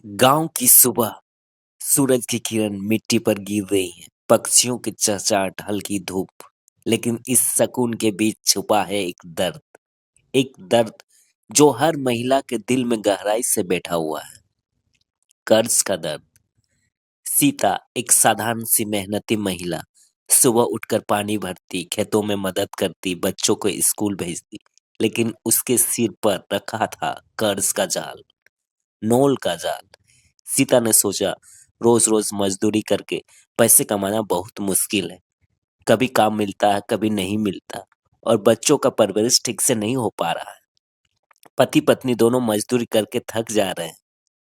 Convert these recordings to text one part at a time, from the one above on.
गांव की सुबह, सूरज की किरण मिट्टी पर गिर रही है, पक्षियों की चहचहाट, हल्की धूप। लेकिन इस सुकून के बीच छुपा है एक दर्द जो हर महिला के दिल में गहराई से बैठा हुआ है। कर्ज का दर्द। सीता एक साधारण सी मेहनती महिला, सुबह उठकर पानी भरती, खेतों में मदद करती, बच्चों को स्कूल भेजती। लेकिन उसके सिर पर रखा था कर्ज का जाल, नोल का जाल। सीता ने सोचा, रोज रोज मजदूरी करके पैसे कमाना बहुत मुश्किल है। कभी काम मिलता है, कभी नहीं मिलता, और बच्चों का परवरिश ठीक से नहीं हो पा रहा है। पति पत्नी दोनों मजदूरी करके थक जा रहे हैं,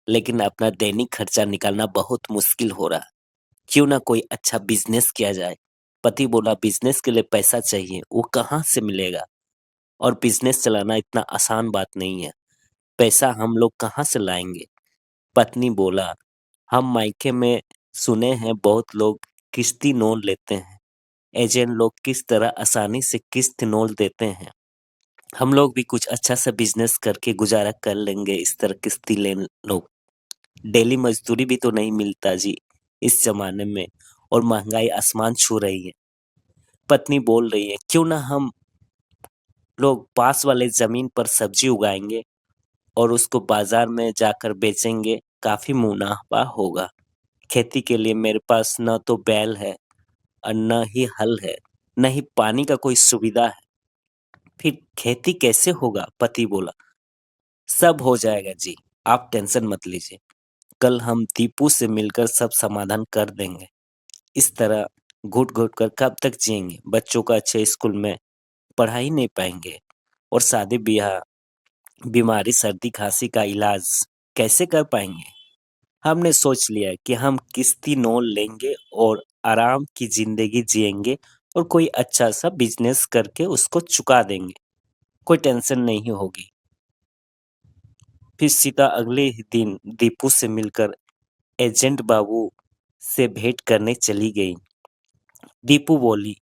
लेकिन अपना दैनिक खर्चा निकालना बहुत मुश्किल हो रहा है। क्यों ना कोई अच्छा बिजनेस किया जाए। पति बोला, बिजनेस के लिए पैसा चाहिए, वो कहाँ से मिलेगा? और बिजनेस चलाना इतना आसान बात नहीं है। पैसा हम लोग कहाँ से लाएंगे? पत्नी बोला, हम मायके में सुने हैं बहुत लोग किश्ती नोट लेते हैं। एजेंट लोग किस तरह आसानी से किस्त नोट देते हैं। हम लोग भी कुछ अच्छा सा बिजनेस करके गुजारा कर लेंगे। इस तरह किस्ती ले लोग, डेली मजदूरी भी तो नहीं मिलता जी इस जमाने में, और महंगाई आसमान छू रही है। पत्नी बोल रही है, क्यों ना हम लोग पास वाले जमीन पर सब्जी उगाएंगे और उसको बाजार में जाकर बेचेंगे, काफी मुनाफा होगा। खेती के लिए मेरे पास न तो बैल है और न ही हल है, न ही पानी का कोई सुविधा है। फिर खेती कैसे होगा? पति बोला, सब हो जाएगा जी, आप टेंशन मत लीजिए। कल हम दीपू से मिलकर सब समाधान कर देंगे। इस तरह घुट घुट कर कब तक जिएंगे? बच्चों का अच्छे स्कूल में पढ़ा ही नहीं पाएंगे, और शादी ब्याह, बीमारी, सर्दी खांसी का इलाज कैसे कर पाएंगे? हमने सोच लिया कि हम किश्ती नोट लेंगे और आराम की जिंदगी जिएंगे, और कोई अच्छा सा बिजनेस करके उसको चुका देंगे। कोई टेंशन नहीं होगी। फिर सीता अगले ही दिन दीपू से मिलकर एजेंट बाबू से भेंट करने चली गई। दीपू बोली,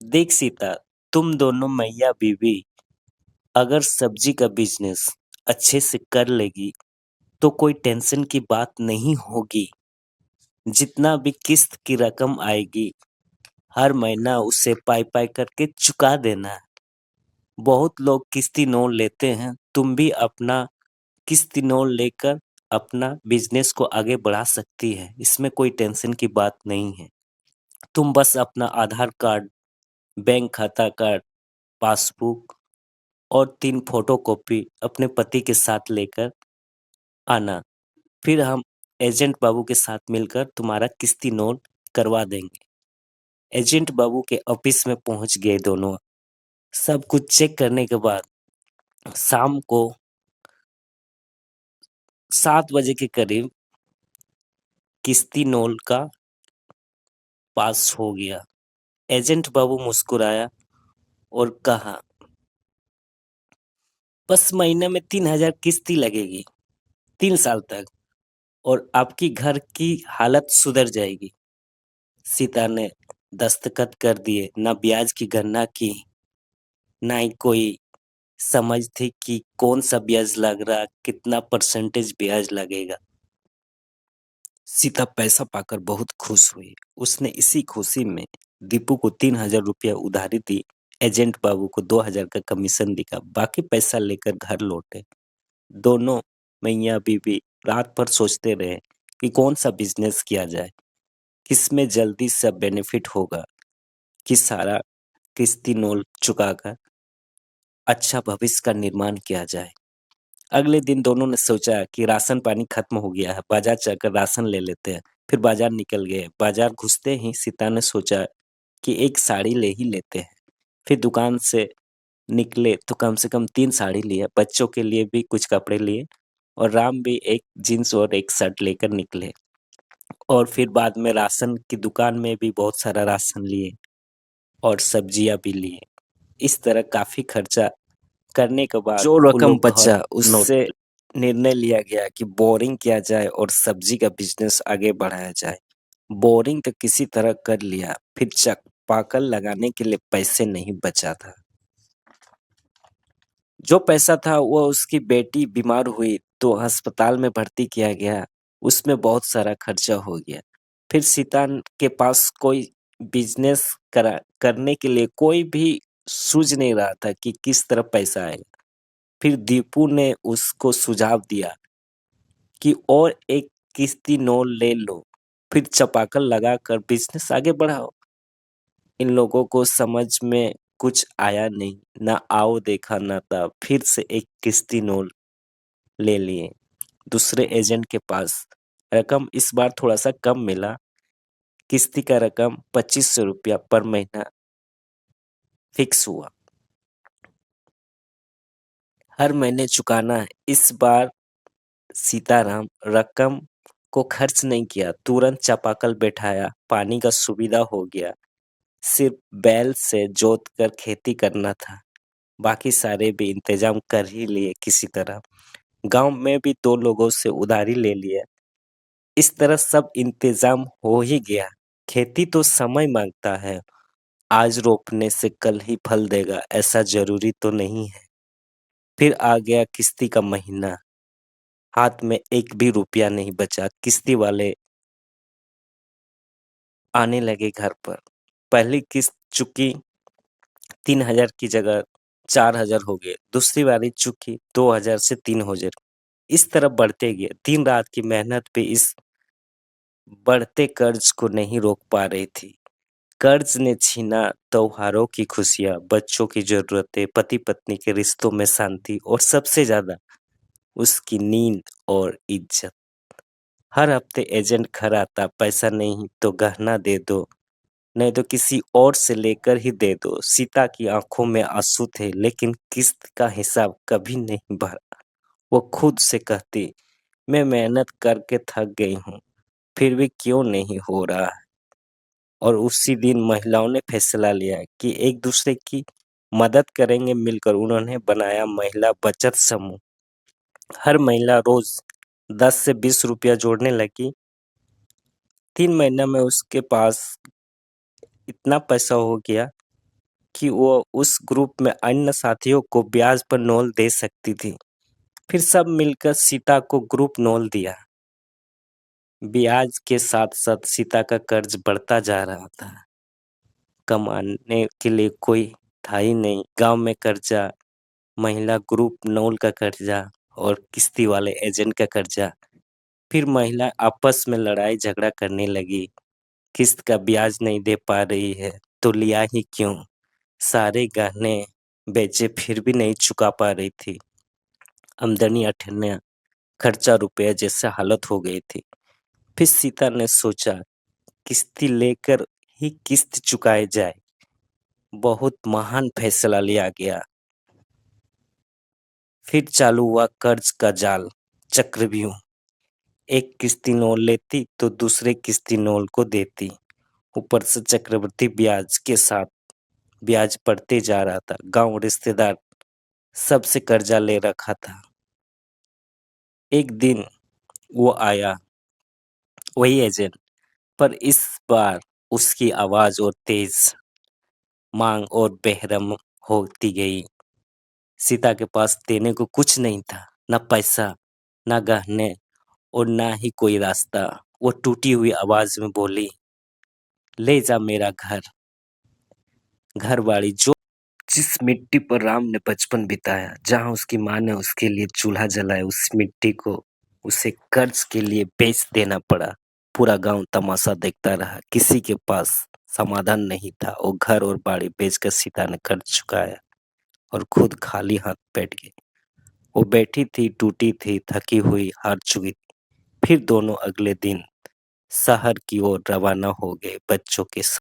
देख सीता, तुम दोनों मैया बीवी अगर सब्जी का बिजनेस अच्छे से कर लेगी तो कोई टेंशन की बात नहीं होगी। जितना भी किस्त की रकम आएगी, हर महीना उसे पाई पाई करके चुका देना। बहुत लोग किस्ती नोट लेते हैं, तुम भी अपना किस्ती नोट लेकर अपना बिजनेस को आगे बढ़ा सकती है। इसमें कोई टेंशन की बात नहीं है। तुम बस अपना आधार कार्ड, बैंक खाता कार्ड, पासबुक और 3 फोटोकॉपी अपने पति के साथ लेकर आना। फिर हम एजेंट बाबू के साथ मिलकर तुम्हारा किस्ती नोट करवा देंगे। एजेंट बाबू के ऑफिस में पहुंच गए दोनों। सब कुछ चेक करने के बाद शाम को 7 बजे के करीब किस्ती नोट का पास हो गया। एजेंट बाबू मुस्कुराया और कहा, बस महीने में 3,000 किस्ती लगेगी, 3 साल तक, और आपकी घर की हालत सुधर जाएगी। सीता ने दस्तखत कर दिए। न ब्याज की गणना की, ना ही कोई समझ थी कि कौन सा ब्याज लग रहा, कितना परसेंटेज ब्याज लगेगा। सीता पैसा पाकर बहुत खुश हुई। उसने इसी खुशी में दीपू को 3,000 रुपया उधारी दी। एजेंट बाबू को 2,000 का कमीशन दिखा। बाकी पैसा लेकर घर लौटे। दोनों मियाँ बीवी रात भर सोचते रहे कि कौन सा बिजनेस किया जाए, किसमें जल्दी से बेनिफिट होगा, कि सारा किस्ती नोट चुकाकर अच्छा भविष्य का निर्माण किया जाए। अगले दिन दोनों ने सोचा कि राशन पानी खत्म हो गया है, बाजार जाकर राशन ले लेते हैं। फिर बाजार निकल गए। बाजार घुसते ही सीता ने सोचा कि एक साड़ी ले ही लेते हैं। फिर दुकान से निकले तो कम से कम 3 साड़ी लिए, बच्चों के लिए भी कुछ कपड़े लिए, और राम भी एक जींस और एक शर्ट लेकर निकले। और फिर बाद में राशन की दुकान में भी बहुत सारा राशन लिए और सब्जियां भी लिए। इस तरह काफी खर्चा करने के बाद जो रकम बचा उससे निर्णय लिया गया कि बोरिंग किया जाए और सब्जी का बिजनेस आगे बढ़ाया जाए। बोरिंग तो किसी तरह कर लिया, फिर चापाकल लगाने के लिए पैसे नहीं बचा था। जो पैसा था वो उसकी बेटी बीमार हुई तो अस्पताल में भर्ती किया गया। उसमें बहुत सारा खर्चा हो गया। फिर सीता के पास कोई बिजनेस करने के लिए कोई भी सूझ नहीं रहा था कि किस तरह पैसा आएगा। फिर दीपू ने उसको सुझाव दिया कि और एक किस्ती लोन ले लो, फिर चापाकल लगाकर बिजनेस आगे बढ़ाओ। इन लोगों को समझ में कुछ आया नहीं, ना आओ देखा ना था। फिर से एक किस्ती लोन ले लिए दूसरे एजेंट के पास। रकम इस बार थोड़ा सा कम मिला। किस्ती का रकम 2500 रुपया पर महीना फिक्स हुआ, हर महीने चुकाना है। इस बार सीताराम रकम को खर्च नहीं किया, तुरंत चापाकल बैठाया, पानी का सुविधा हो गया। सिर्फ बैल से जोत कर खेती करना था, बाकी सारे भी इंतजाम कर ही लिए किसी तरह। गांव में भी 2 लोगों से उधारी ले लिए। इस तरह सब इंतजाम हो ही गया। खेती तो समय मांगता है, आज रोपने से कल ही फल देगा ऐसा जरूरी तो नहीं है। फिर आ गया किस्ती का महीना, हाथ में एक भी रुपया नहीं बचा। किस्ती वाले आने लगे घर पर। पहली किस्त चुकी, 3000 की जगह 4000 हो गए। दूसरी बारी चुकी, 2000 से 3000। इस तरह बढ़ते गए। दिन रात की मेहनत पे इस बढ़ते कर्ज को नहीं रोक पा रही थी। कर्ज ने छीना त्योहारों की खुशियां, बच्चों की जरूरतें, पति पत्नी के रिश्तों में शांति और सबसे ज्यादा उसकी नींद और इज्जत। हर हफ्ते एजेंट घर आता, पैसा नहीं तो गहना दे दो, नहीं तो किसी और से लेकर ही दे दो। सीता की आंखों में आंसू थे, लेकिन किस्त का हिसाब कभी नहीं भरा। वो खुद से कहती, मैं मेहनत करके थक गई हूँ, फिर भी क्यों नहीं हो रहा। और उसी दिन महिलाओं ने फैसला लिया कि एक दूसरे की मदद करेंगे। मिलकर उन्होंने बनाया महिला बचत समूह। हर महिला रोज 10 से 20 रुपया जोड़ने लगी। 3 महीने में उसके पास इतना पैसा हो गया कि वो उस ग्रुप में अन्य साथियों को ब्याज पर लोन दे सकती थी। फिर सब मिलकर सीता को ग्रुप लोन दिया। ब्याज के साथ साथ सीता का कर्ज बढ़ता जा रहा था। कमाने के लिए कोई था ही नहीं। गांव में कर्जा, महिला ग्रुप लोन का कर्जा और किस्ती वाले एजेंट का कर्जा। फिर महिला आपस में लड़ाई झगड़ा करने लगी। किस्त का ब्याज नहीं दे पा रही है तो लिया ही क्यों। सारे गहने बेचे फिर भी नहीं चुका पा रही थी। आमदनी अठन्या, खर्चा रुपया जैसे हालत हो गई थी। फिर सीता ने सोचा किस्ती लेकर ही किस्त चुकाए जाए। बहुत महान फैसला लिया गया। फिर चालू हुआ कर्ज का जाल, चक्रव्यूह। एक किस्ती लोन लेती तो दूसरे किस्ती लोन को देती। ऊपर से चक्रवृद्धि ब्याज के साथ ब्याज बढ़ते जा रहा था। गांव रिश्तेदार सबसे कर्जा ले रखा था। एक दिन वो आया, वही एजेंट, पर इस बार उसकी आवाज और तेज, मांग और बेरहम होती गई। सीता के पास देने को कुछ नहीं था, न पैसा, न गहने और ना ही कोई रास्ता। वो टूटी हुई आवाज में बोली, ले जा मेरा घर, घर वाली जो जिस मिट्टी पर राम ने बचपन बिताया, जहां उसकी माँ ने उसके लिए चूल्हा जलाया, उस मिट्टी को उसे कर्ज के लिए बेच देना पड़ा। पूरा गांव तमाशा देखता रहा। किसी के पास समाधान नहीं था। वो घर और बाड़ी बेचकर सीता ने कर्ज चुकाया और खुद खाली हाथ बैठ गई। वो बैठी थी, टूटी थी, थकी हुई, हार चुकी। फिर दोनों अगले दिन शहर की ओर रवाना हो गए बच्चों के साथ।